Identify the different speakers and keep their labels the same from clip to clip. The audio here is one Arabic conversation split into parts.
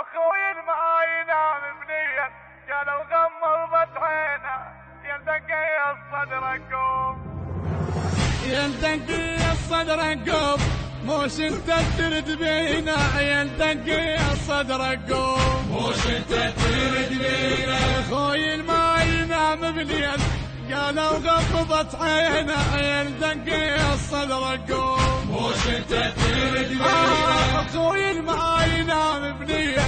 Speaker 1: اخوي المعاينة مبنية قالوا غمضت عينه يلتقي الصدر قوم
Speaker 2: يلتقي الصدر قوم موش انت ترد بينا يلتقي الصدر قوم
Speaker 3: موش انت ترد بينا
Speaker 2: اخوي المعاينة مبنية قالوا غمضت عينه يلتقي الصدر قوم
Speaker 3: موش انت ترد بينا
Speaker 2: اخوي المعاينة مبنية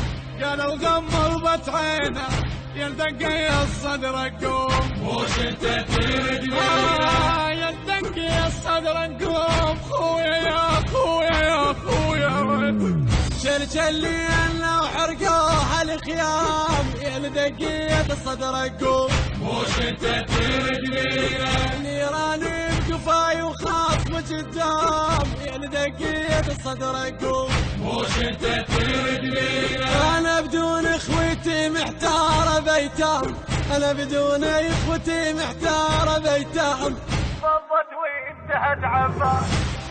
Speaker 2: قالوا غمضت عينه يلتقي الصدر قوم
Speaker 3: موش انت ترد بينا
Speaker 2: يلتقي الصدر قوم خويا يا خويا يا خويا شلشلي انا وحرقوها الخيام يلتقي الصدر قوم
Speaker 3: موش انت ترد بينا
Speaker 2: نيراني بكفاي وخاف قدام يلتقي الصدر قوم
Speaker 3: موش انت ترد بينا
Speaker 2: انا بدون اخوتي محتار بيتام انا بدون اخوتي محتار بيتام
Speaker 1: فضت وانتهت عبا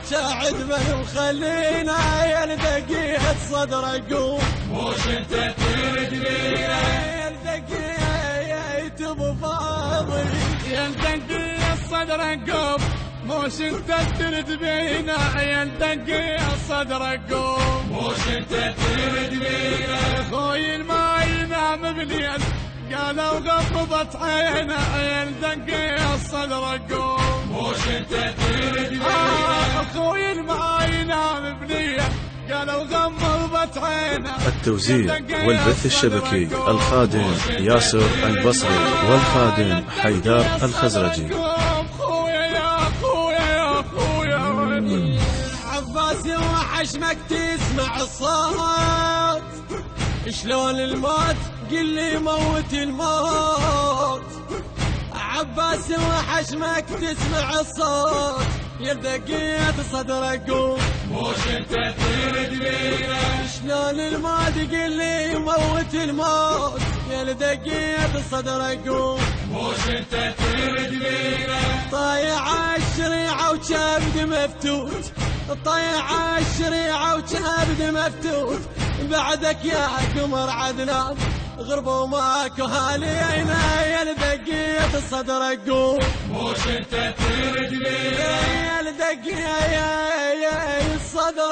Speaker 2: ساعد من وخلينا يلتقي الصدر قوم
Speaker 3: موش انت ترد بينا
Speaker 2: يلتقي ابو فاضل يلتقي الصدر قوم موش انت ترد بينا يلتقي الصدر قوم
Speaker 3: موش انت ترد بينا
Speaker 2: اخوي المعاينة مبنية قالوا غمضت عينه يلتقي الصدر قوم
Speaker 3: موش انت ترد بينا
Speaker 2: اخوي المعاينة مبنية قالوا غمضت عينه
Speaker 4: التوزيع والبث الشبكي الخادم ياسر البصري والخادم حيدر الخزرجي.
Speaker 2: خويا يا خويا يا خويا عباس وحشمك تسمع الصوت شلون الموت قل لي موت الموت عباس وحشمك تسمع الصوت يلتقيت صدر قوم
Speaker 3: موش انت ترد بينا
Speaker 2: شلون الموت قل لي موت الموت يلتقيت صدر قوم
Speaker 3: موش انت ترد بينا
Speaker 2: طايع الشريعة وشابد مفتوت طايع الشريعة وشابد مفتوت بعدك يا قمر عدنان غربوا ماكو هالينا يلتقيت الصدر قوم
Speaker 3: موش انت ترد بينا
Speaker 2: يلتقي الصدر